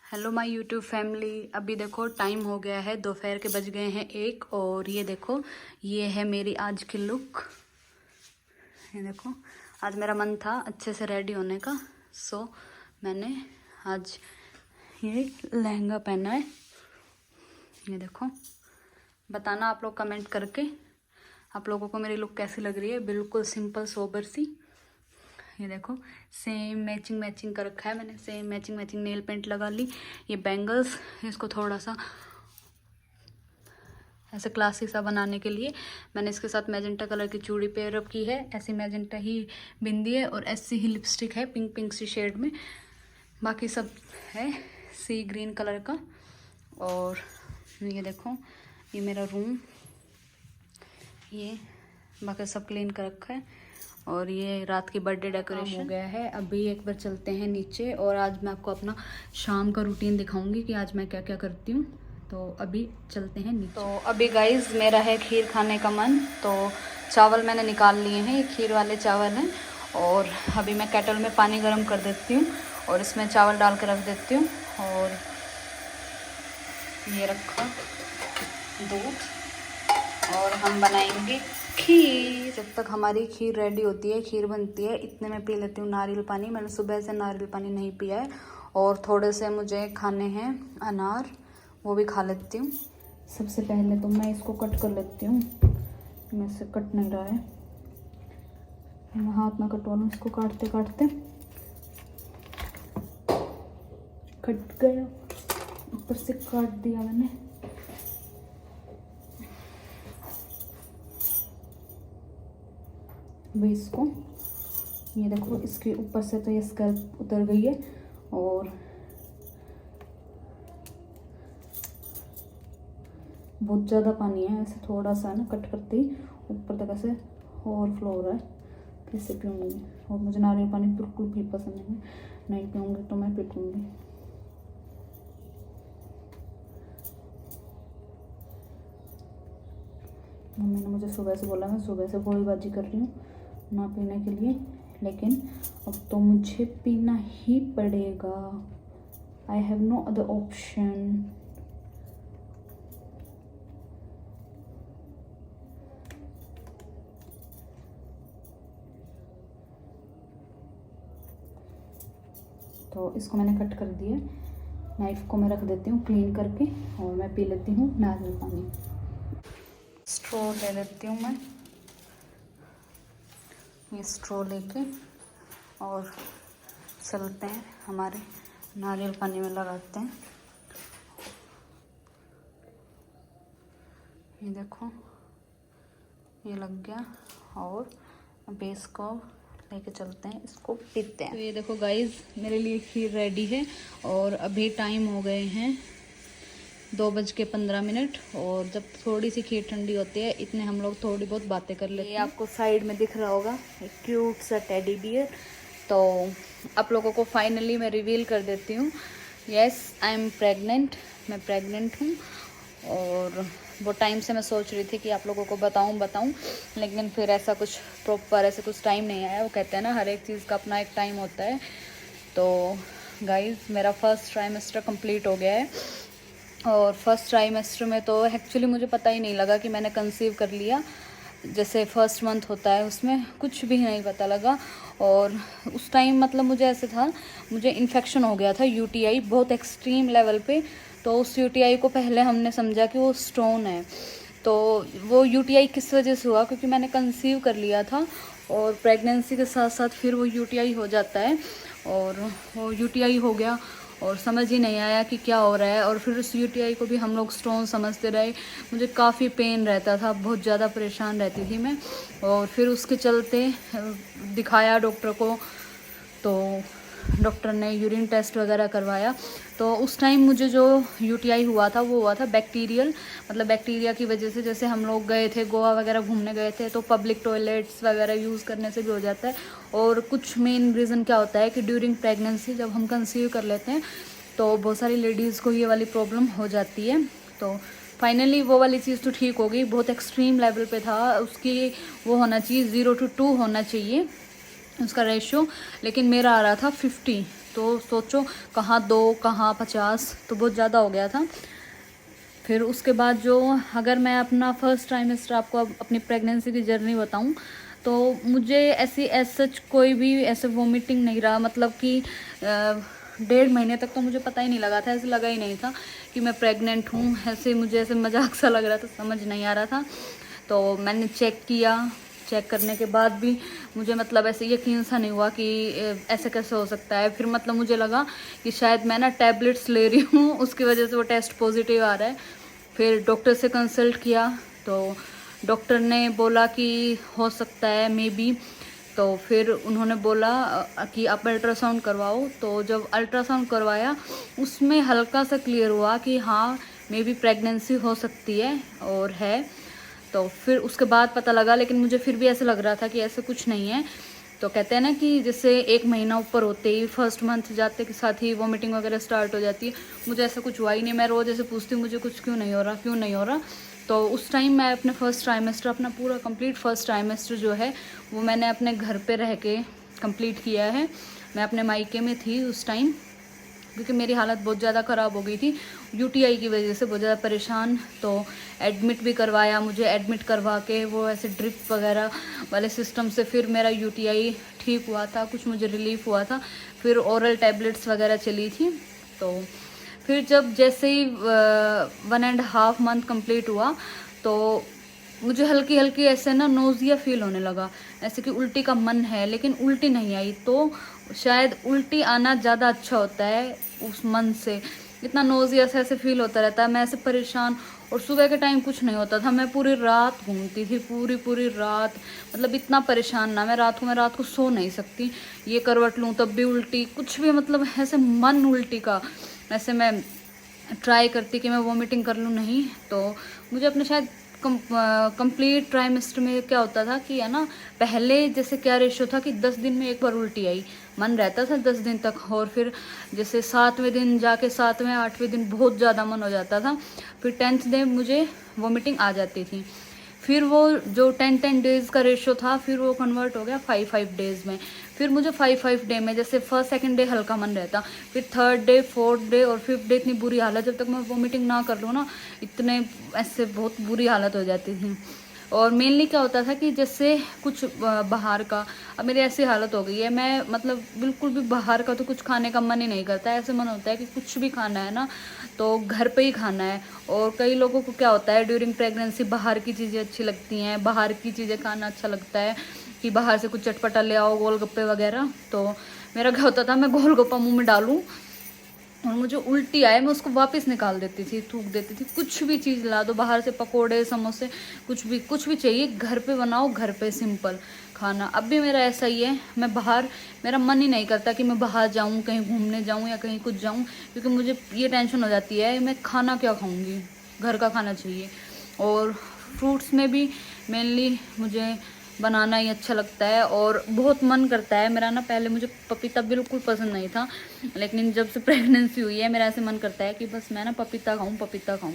Hello my YouTube family. अभी देखो time हो गया है, दोपहर के बज गए हैं 1 और ये देखो ये है मेरी आज की लुक। ये देखो आज मेरा मन था अच्छे से रेडी होने का, सो मैंने आज ये लहंगा पहना है। ये देखो बताना आप लोग कमेंट करके आप लोगों को मेरी लुक कैसी लग रही है। बिल्कुल सिंपल सोबर सी। ये देखो सेम मैचिंग कर रखा है मैंने, सेम मैचिंग नेल पेंट लगा ली। ये बैंगल्स, इसको थोड़ा सा ऐसे क्लासी सा बनाने के लिए मैंने इसके साथ मैजेंटा कलर की चूड़ी पेयर अप की है। ऐसी मैजेंटा ही बिंदी है और ऐसी ही लिपस्टिक है पिंक सी शेड में। बाकी सब है सी ग्रीन कलर का। और ये देखो ये मेरा रूम, ये बाकी सब क्लीन कर रखा है। और ये रात की बर्थडे डेकोरेशन हो गया है। अभी एक बार चलते हैं नीचे और आज मैं आपको अपना शाम का रूटीन दिखाऊंगी कि आज मैं क्या क्या करती हूँ। तो अभी चलते हैं नीचे। तो अभी गाइज मेरा है खीर खाने का मन, तो चावल मैंने निकाल लिए हैं, ये खीर वाले चावल हैं। और अभी मैं केटल में पानी गर्म कर देती हूँ और इसमें चावल डाल के रख देती हूँ। और ये रखा दूध और हम बनाएंगे खीर। जब तक हमारी खीर रेडी होती है, खीर बनती है, इतने में पी लेती हूँ नारियल पानी। मैंने सुबह से नारियल पानी नहीं पिया है। और थोड़े से मुझे खाने हैं अनार, वो भी खा लेती हूँ। सबसे पहले तो मैं इसको कट कर लेती हूँ, मेरे से कट नहीं रहा है, मैं हाथ में कटवा लूँ इसको। काटते काटते कट गया, ऊपर से काट दिया मैंने। अभी इसको ये देखो इसके ऊपर से तो ये स्कैल्प उतर गई है और बहुत ज़्यादा पानी है। ऐसे थोड़ा सा ना कट करते ही ऊपर तक ऐसे ओवरफ्लो हो रहा है। कैसे पीऊँगी? और मुझे नारियल पानी बिल्कुल भी पसंद नहीं पीऊँगी तो मैं पीऊँगी। मम्मी ने मुझे सुबह से बोला, मैं सुबह से गोलीबाजी कर रही हूँ ना पीने के लिए, लेकिन अब तो मुझे पीना ही पड़ेगा। I have no other option. तो इसको मैंने कट कर दिया, नाइफ को मैं रख देती हूँ क्लीन करके और मैं पी लेती हूँ नारियल पानी। स्ट्रॉ ले लेती हूँ मैं, ये स्ट्रॉ लेके और चलते हैं हमारे नारियल पानी में लगाते हैं। ये देखो ये लग गया और अब इसको लेके चलते हैं, इसको पीते हैं। तो ये देखो गाइज मेरे लिए खीर रेडी है और अभी टाइम हो गए हैं 2:15। और जब थोड़ी सी खीर ठंडी होती है इतने हम लोग थोड़ी बहुत बातें कर लेते हैं। ये आपको साइड में दिख रहा होगा एक क्यूट सा टेडी बियर। तो आप लोगों को फाइनली मैं रिवील कर देती हूँ, यस आई एम प्रेग्नेंट। मैं प्रेग्नेंट हूँ और वो टाइम से मैं सोच रही थी कि आप लोगों को बताऊं, लेकिन फिर ऐसा कुछ प्रॉपर ऐसे कुछ टाइम नहीं आया। वो कहते हैं ना हर एक चीज़ का अपना एक टाइम होता है। तो गाइज़ मेरा फर्स्ट ट्राइमेस्टर कंप्लीट हो गया है और फर्स्ट ट्राइमेस्टर में तो एक्चुअली मुझे पता ही नहीं लगा कि मैंने कंसीव कर लिया। जैसे फर्स्ट मंथ होता है उसमें कुछ भी नहीं पता लगा। और उस टाइम मतलब मुझे ऐसे था, मुझे इन्फेक्शन हो गया था, यूटीआई बहुत एक्सट्रीम लेवल पे। तो उस यूटीआई को पहले हमने समझा कि वो स्टोन है। तो वो यूटीआई किस वजह से हुआ? क्योंकि मैंने कंसीव कर लिया था और प्रेगनेंसी के साथ साथ फिर वो यूटीआई हो जाता है। और वो यूटीआई हो गया और समझ ही नहीं आया कि क्या हो रहा है। और फिर उस यूटीआई को भी हम लोग स्टोन समझते रहे। मुझे काफ़ी पेन रहता था, बहुत ज़्यादा परेशान रहती थी मैं। और फिर उसके चलते दिखाया डॉक्टर को, तो डॉक्टर ने यूरिन टेस्ट वगैरह करवाया। तो उस टाइम मुझे जो यूटीआई हुआ था वो हुआ था बैक्टीरियल, मतलब बैक्टीरिया की वजह से। जैसे हम लोग गए थे गोवा वगैरह घूमने गए थे तो पब्लिक टॉयलेट्स वगैरह यूज़ करने से भी हो जाता है। और कुछ मेन रीज़न क्या होता है कि ड्यूरिंग प्रेगनेंसी जब हम कंसीव कर लेते हैं तो बहुत सारी लेडीज़ को ये वाली प्रॉब्लम हो जाती है। तो फाइनली वो वाली चीज़ तो ठीक हो गई। बहुत एक्सट्रीम लेवल पे था, उसकी वो होना चाहिए 0 to 2 होना चाहिए उसका रेशियो, लेकिन मेरा आ रहा था 50। तो सोचो कहाँ 2 कहाँ 50, तो बहुत ज़्यादा हो गया था। फिर उसके बाद जो, अगर मैं अपना फर्स्ट ट्राइमेस्टर आपको अपनी प्रेगनेंसी की जर्नी बताऊं, तो मुझे ऐसी सच कोई भी ऐसे वोमिटिंग नहीं रहा, मतलब कि 1.5 महीने तक तो मुझे पता ही नहीं लगा था, ऐसे लगा ही नहीं था कि मैं प्रेग्नेंट हूँ। ऐसे मुझे ऐसे मजाक सा लग रहा था, समझ नहीं आ रहा था। तो मैंने चेक किया, चेक करने के बाद भी मुझे मतलब ऐसे यकीन सा नहीं हुआ कि ऐसे कैसे हो सकता है। फिर मतलब मुझे लगा कि शायद मैं ना टैबलेट्स ले रही हूँ, उसकी वजह से वो टेस्ट पॉजिटिव आ रहा है। फिर डॉक्टर से कंसल्ट किया, तो डॉक्टर ने बोला कि हो सकता है मे बी। तो फिर उन्होंने बोला कि आप अल्ट्रासाउंड करवाओ। तो जब अल्ट्रासाउंड करवाया, उसमें हल्का सा क्लियर हुआ कि हाँ मे बी प्रेगनेंसी हो सकती है, और है। तो फिर उसके बाद पता लगा, लेकिन मुझे फिर भी ऐसे लग रहा था कि ऐसे कुछ नहीं है। तो कहते हैं ना कि जैसे 1 महीना ऊपर होते ही, फर्स्ट मंथ जाते के साथ ही वॉमिटिंग वगैरह स्टार्ट हो जाती है। मुझे ऐसा कुछ हुआ ही नहीं। मैं रोज़ ऐसे पूछती हूँ मुझे कुछ क्यों नहीं हो रहा, क्यों नहीं हो रहा। तो उस टाइम मैं अपने फर्स्ट ट्राइमेस्टर, अपना पूरा कंप्लीट फर्स्ट ट्राइमेस्टर जो है वो मैंने अपने घर पे रह के कंप्लीट किया है। मैं अपने मायके में थी उस टाइम, क्योंकि मेरी हालत बहुत ज़्यादा ख़राब हो गई थी यूटीआई की वजह से, बहुत ज़्यादा परेशान। तो एडमिट भी करवाया, मुझे एडमिट करवा के वो ऐसे ड्रिप वगैरह वाले सिस्टम से फिर मेरा यूटीआई ठीक हुआ था, कुछ मुझे रिलीफ हुआ था। फिर ओरल टैबलेट्स वगैरह चली थी। तो फिर जब जैसे ही 1.5 मंथ कंप्लीट हुआ, तो मुझे हल्की हल्की ऐसे ना नोज़िया फील होने लगा, ऐसे कि उल्टी का मन है, लेकिन उल्टी नहीं आई। तो शायद उल्टी आना ज़्यादा अच्छा होता है उस मन से। इतना नोज़िया से ऐसे फील होता रहता है, मैं ऐसे परेशान। और सुबह के टाइम कुछ नहीं होता था, मैं पूरी रात घूमती थी, पूरी पूरी रात। मतलब इतना परेशान ना, मैं रात को सो नहीं सकती। ये करवट लूँ तब भी उल्टी, कुछ भी मतलब ऐसे मन उल्टी का। ऐसे मैं ट्राई करती कि मैं वॉमिटिंग कर लूँ, नहीं। तो मुझे अपने शायद कंप्लीट ट्राइमेस्टर में क्या होता था कि है ना, पहले जैसे क्या रेशो था कि 10 दिन में एक बार उल्टी आई, मन रहता था 10 दिन तक। और फिर जैसे 7वें दिन जाके 7वें 8वें दिन बहुत ज़्यादा मन हो जाता था। फिर 10th डे मुझे वॉमिटिंग आ जाती थी। फिर वो जो 10 डेज़ का रेशो था, फिर वो कन्वर्ट हो गया 5 डेज़ में। फिर मुझे 5 डे में, जैसे फर्स्ट सेकंड डे हल्का मन रहता, फिर 3rd डे 4th डे और 5th डे इतनी बुरी हालत, जब तक मैं वॉमिटिंग ना कर लूँ ना, इतने ऐसे बहुत बुरी हालत हो जाती थी। और मेनली क्या होता था कि जैसे कुछ बाहर का, अब मेरी ऐसी हालत हो गई है, मैं मतलब बिल्कुल भी बाहर का तो कुछ खाने का मन ही नहीं करता है। ऐसे मन होता है कि कुछ भी खाना है ना तो घर पे ही खाना है। और कई लोगों को क्या होता है, ड्यूरिंग प्रेगनेंसी बाहर की चीज़ें अच्छी लगती हैं, बाहर की चीज़ें खाना अच्छा लगता है कि बाहर से कुछ चटपटा ले आओ, गोलगप्पे वगैरह। तो मेरा क्या होता था, मैं गोलगप्पा मुँह में डालूँ और मुझे उल्टी आए, मैं उसको वापस निकाल देती थी, थूक देती थी। कुछ भी चीज़ ला दो बाहर से, पकोड़े समोसे, कुछ भी चाहिए, घर पे बनाओ, घर पे सिंपल खाना। अब भी मेरा ऐसा ही है, मैं बाहर, मेरा मन ही नहीं करता कि मैं बाहर जाऊं, कहीं घूमने जाऊं या कहीं कुछ जाऊं, क्योंकि मुझे ये टेंशन हो जाती है मैं खाना क्या खाऊंगी, घर का खाना चाहिए। और फ्रूट्स में भी मेनली मुझे बनाना ही अच्छा लगता है, और बहुत मन करता है मेरा ना। पहले मुझे पपीता बिल्कुल पसंद नहीं था, लेकिन जब से प्रेगनेंसी हुई है मेरा ऐसे मन करता है कि बस मैं ना पपीता खाऊं।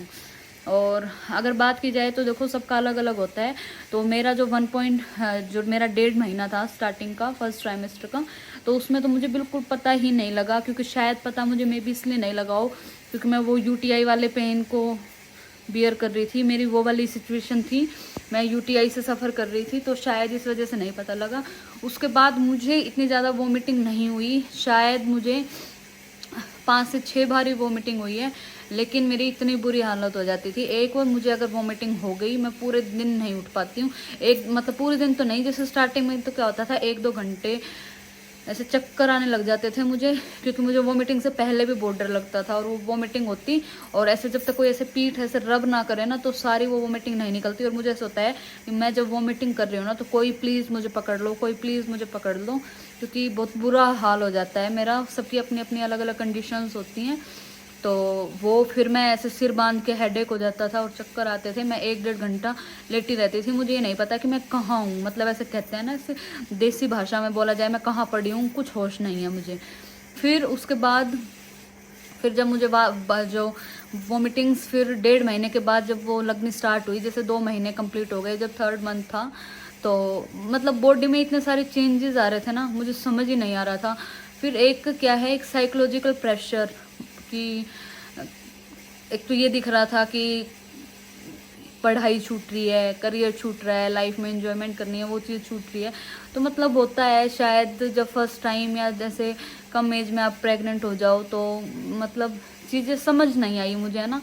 और अगर बात की जाए तो देखो सबका अलग अलग होता है। तो मेरा जो जो मेरा 1.5 महीना था स्टार्टिंग का, फर्स्ट ट्राइमेस्टर का, तो उसमें तो मुझे बिल्कुल पता ही नहीं लगा, क्योंकि शायद पता मुझे मे बी इसलिए नहीं लगा हो क्योंकि मैं वो यूटीआई वाले पेन को बियर कर रही थी, मेरी वो वाली सिचुएशन थी, मैं यूटीआई से सफ़र कर रही थी, तो शायद इस वजह से नहीं पता लगा। उसके बाद मुझे इतनी ज़्यादा वोमिटिंग नहीं हुई, शायद मुझे 5 से 6 बार ही वोमिटिंग हुई है, लेकिन मेरी इतनी बुरी हालत हो जाती थी। एक बार मुझे अगर वोमिटिंग हो गई, मैं पूरे दिन नहीं उठ पाती हूँ। एक मतलब पूरे दिन तो नहीं, जैसे स्टार्टिंग में तो क्या होता था 1-2 घंटे ऐसे चक्कर आने लग जाते थे मुझे, क्योंकि मुझे वोमिटिंग से पहले भी बहुत डर लगता था। और वो वोमिटिंग होती, और ऐसे जब तक कोई ऐसे पीठ ऐसे रब ना करे ना, तो सारी वो वोमिटिंग नहीं निकलती। और मुझे ऐसा होता है कि मैं जब वोमिटिंग कर रही हूँ ना, तो कोई प्लीज़ मुझे पकड़ लो, कोई प्लीज़ मुझे पकड़ लो, क्योंकि बहुत बुरा हाल हो जाता है मेरा। सबकी अपनी अपनी अलग अलग कंडीशंस होती हैं। तो वो फिर मैं ऐसे सिर बांध के हेडेक हो जाता था और चक्कर आते थे, मैं 1-1.5 घंटा लेटी रहती थी। मुझे ये नहीं पता कि मैं कहाँ हूँ, मतलब ऐसे कहते हैं ना, ऐसे देसी भाषा में बोला जाए, मैं कहाँ पड़ी हूँ, कुछ होश नहीं है मुझे। फिर उसके बाद फिर जब मुझे जो वोमिटिंग्स फिर 1.5 महीने के बाद जब वो लगनी स्टार्ट हुई, जैसे 2 महीने कंप्लीट हो गए, जब 3rd मंथ था, तो मतलब बॉडी में इतने सारे चेंजेस आ रहे थे ना, मुझे समझ ही नहीं आ रहा था। फिर एक क्या है, एक साइकोलॉजिकल प्रेशर कि एक तो ये दिख रहा था कि पढ़ाई छूट रही है, करियर छूट रहा है, लाइफ में एंजॉयमेंट करनी है वो चीज़ छूट रही है। तो मतलब होता है शायद जब फर्स्ट टाइम या जैसे कम एज में आप प्रेग्नेंट हो जाओ तो मतलब चीज़ें समझ नहीं आई मुझे, है ना।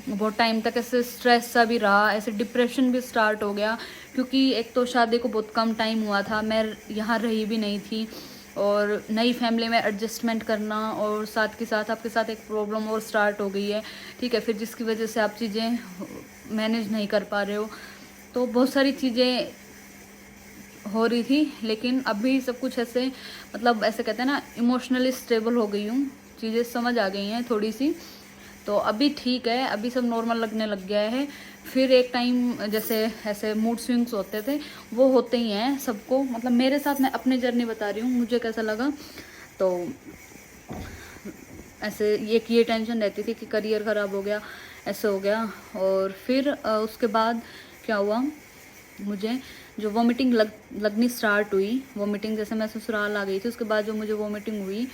बहुत टाइम तक ऐसे स्ट्रेस सा भी रहा, ऐसे डिप्रेशन भी स्टार्ट हो गया, क्योंकि एक तो शादी को बहुत कम टाइम हुआ था, मैं यहाँ रही भी नहीं थी, और नई फैमिली में एडजस्टमेंट करना, और साथ के साथ आपके साथ एक प्रॉब्लम और स्टार्ट हो गई है, ठीक है, फिर जिसकी वजह से आप चीज़ें मैनेज नहीं कर पा रहे हो। तो बहुत सारी चीज़ें हो रही थी, लेकिन अभी सब कुछ ऐसे मतलब ऐसे कहते हैं ना, इमोशनली स्टेबल हो गई हूँ, चीज़ें समझ आ गई हैं थोड़ी सी, तो अभी ठीक है, अभी सब नॉर्मल लगने लग गया है। फिर एक टाइम जैसे ऐसे मूड स्विंग्स होते थे, वो होते ही हैं सबको, मतलब मेरे साथ, मैं अपनी जर्नी बता रही हूँ, मुझे कैसा लगा। तो ऐसे एक ये टेंशन रहती थी कि करियर ख़राब हो गया, ऐसे हो गया, और फिर उसके बाद क्या हुआ, मुझे जो वॉमिटिंग लगनी स्टार्ट हुई, वॉमिटिंग जैसे मैं ससुराल आ गई थी उसके बाद जो मुझे वॉमिटिंग हुई,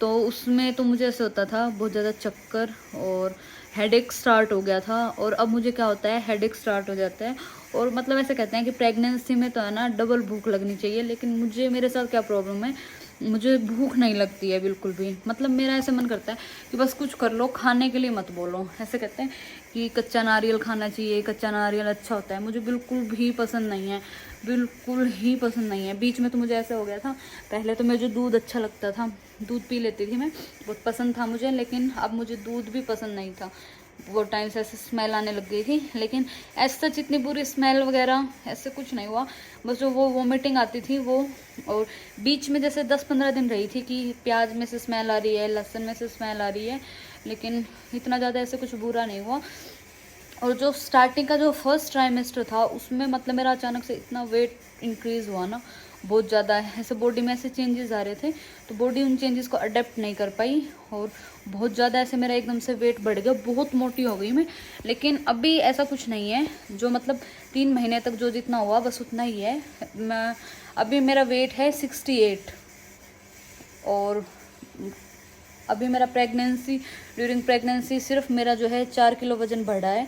तो उसमें तो मुझे ऐसे होता था बहुत ज़्यादा चक्कर और हेडेक स्टार्ट हो गया था। और अब मुझे क्या होता है, हेडेक स्टार्ट हो जाता है, और मतलब ऐसे कहते हैं कि प्रेगनेंसी में तो है ना डबल भूख लगनी चाहिए, लेकिन मुझे, मेरे साथ क्या प्रॉब्लम है, मुझे भूख नहीं लगती है बिल्कुल भी। मतलब मेरा ऐसे मन करता है कि बस कुछ कर लो, खाने के लिए मत बोलो। ऐसे कहते हैं कि कच्चा नारियल खाना चाहिए, कच्चा नारियल अच्छा होता है, मुझे बिल्कुल भी पसंद नहीं है, बिल्कुल ही पसंद नहीं है। बीच में तो मुझे ऐसा हो गया था, पहले तो मुझे दूध अच्छा लगता था, दूध पी लेती थी मैं, बहुत पसंद था मुझे, लेकिन अब मुझे दूध भी पसंद नहीं था, वो टाइम से ऐसे स्मेल आने लग गई थी। लेकिन ऐसा जितनी बुरी स्मेल वगैरह ऐसे कुछ नहीं हुआ, बस जो वो वोमिटिंग आती थी वो, और बीच में जैसे 10-15 दिन रही थी कि प्याज में से स्मेल आ रही है, लहसुन में से स्मेल आ रही है, लेकिन इतना ज़्यादा ऐसे कुछ बुरा नहीं हुआ। और जो स्टार्टिंग का जो फर्स्ट ट्राइमेस्टर था उसमें मतलब मेरा अचानक से इतना वेट इंक्रीज़ हुआ ना, बहुत ज़्यादा ऐसे बॉडी में ऐसे चेंजेस आ रहे थे, तो बॉडी उन चेंजेस को अडेप्ट नहीं कर पाई, और बहुत ज़्यादा ऐसे मेरा एकदम से वेट बढ़ गया, बहुत मोटी हो गई मैं। लेकिन अभी ऐसा कुछ नहीं है, जो मतलब 3 महीने तक जो जितना हुआ बस उतना ही है। मैं अभी मेरा वेट है 68, और अभी मेरा ड्यूरिंग प्रेगनेंसी सिर्फ मेरा जो है 4 किलो वज़न बढ़ा है,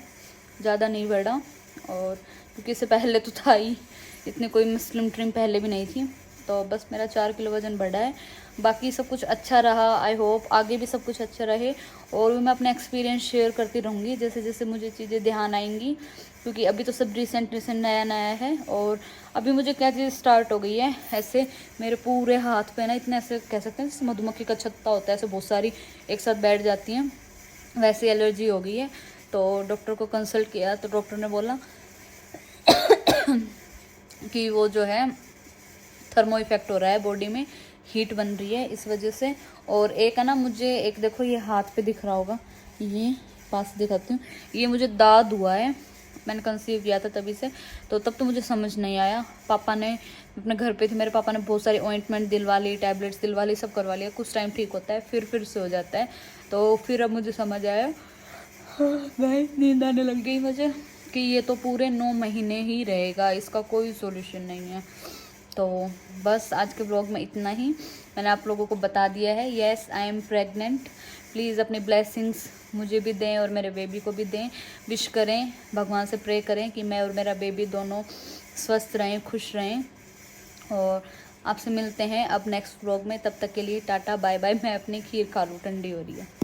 ज़्यादा नहीं बढ़ा। और क्योंकि इससे पहले तो था ही, इतनी कोई स्लिम ट्रिम पहले भी नहीं थी, तो बस मेरा 4 किलो वज़न बढ़ा है। बाकी सब कुछ अच्छा रहा, आई होप आगे भी सब कुछ अच्छा रहे, और भी मैं अपना एक्सपीरियंस शेयर करती रहूँगी जैसे जैसे मुझे चीज़ें ध्यान आएंगी, क्योंकि अभी तो सब रिसेंट नया नया है। और अभी मुझे क्या चीज़ स्टार्ट हो गई है, ऐसे मेरे पूरे हाथ पे ना इतने ऐसे कह सकते हैं जैसे मधुमक्खी का छत्ता होता है, ऐसे बहुत सारी एक साथ बैठ जाती हैं, वैसी एलर्जी हो गई है। तो डॉक्टर को कंसल्ट किया तो डॉक्टर ने बोला कि वो जो है थर्मो इफेक्ट हो रहा है, बॉडी में हीट बन रही है इस वजह से। और एक है ना, मुझे एक देखो ये हाथ पे दिख रहा होगा, ये पास दिखाती हूँ, ये मुझे दाद हुआ है, मैंने कंसीव किया था तभी से, तो तब तो मुझे समझ नहीं आया। पापा ने, अपने घर पे थे, मेरे पापा ने बहुत सारी ऑइंटमेंट दिलवा ली, टैबलेट्स दिलवा ली, सब करवा लिया, कुछ टाइम ठीक होता है फिर से हो जाता है। तो फिर अब मुझे समझ आया, भाई नींद आने लग गई मुझे, कि ये तो पूरे 9 महीने ही रहेगा, इसका कोई सॉल्यूशन नहीं है। तो बस आज के ब्लॉग में इतना ही, मैंने आप लोगों को बता दिया है। Yes, I am pregnant. Please अपनी ब्लेसिंग्स मुझे भी दें और मेरे बेबी को भी दें, विश करें, भगवान से प्रे करें कि मैं और मेरा बेबी दोनों स्वस्थ रहें, खुश रहें। और आपसे मिलते हैं अब नेक्स्ट ब्लॉग में, तब तक के लिए टाटा बाय बाय। मैं अपनी खीर खा लूँ, ठंडी हो रही है।